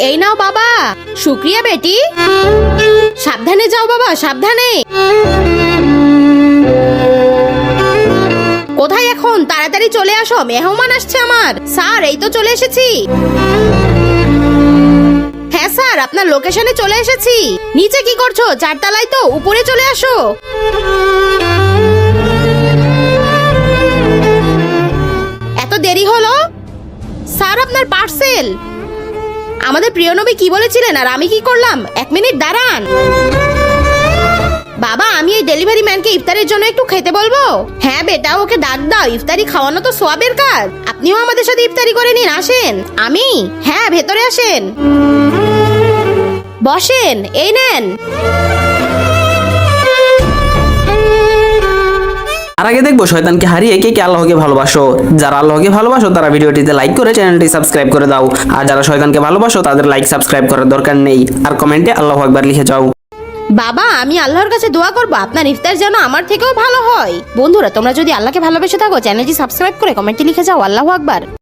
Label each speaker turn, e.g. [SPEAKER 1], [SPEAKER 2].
[SPEAKER 1] এই নাও বাবা। শুক্রিয়া বেটি। সাবধানে যাও বাবা, সাবধানে। কোথায় এখন? তাড়াতাড়ি চলে আসো, মেহমান আসছে আমার। স্যার এই তো চলে এসেছি। হ্যাঁ স্যার, আপনার লোকেশনে চলে এসেছি। নিচে কি করছো? 4 তলায় তো, উপরে চলে আসো। এত দেরি হলো? স্যার আপনার পার্সেল। আমাদের প্রিয় নবী কি বলেছিলেন আর আমি কি করলাম? 1 মিনিট দাঁড়ান। বাবা, আমি এই ডেলিভারি ম্যানকে ইফতারের জন্য একটু খেতে বলবো। হ্যাঁ বেটা, ওকে ডাক দাও। ইফতারি খাওয়ানো তো সোয়াবের কাজ। আপনিও আমাদের সাথে ইফতারি করে নিন, আসেন। আমি? হ্যাঁ, ভেতরে আসেন, বসেন, এই নেন।
[SPEAKER 2] আর আগে দেখবো শয়তানকে হারিয়ে কে কে আল্লাহকে ভালোবাসো। যারা আল্লাহকে ভালোবাসো তারা ভিডিওটিতে লাইক করে চ্যানেলটি সাবস্ক্রাইব করে দাও। আর যারা শয়তানকে ভালোবাসো তাদের লাইক সাবস্ক্রাইব করার দরকার নেই। আর কমেন্টে আল্লাহু আকবার লিখে যাও।
[SPEAKER 1] বাবা, আমি আল্লাহর কাছে দোয়া করব আপনার ইফতার যেন আমার থেকেও ভালো হয়। বন্ধুরা, তোমরা যদি আল্লাহকে ভালোবেসে থাকো চ্যানেলটি সাবস্ক্রাইব করে কমেন্টে লিখে যাও আল্লাহু আকবার।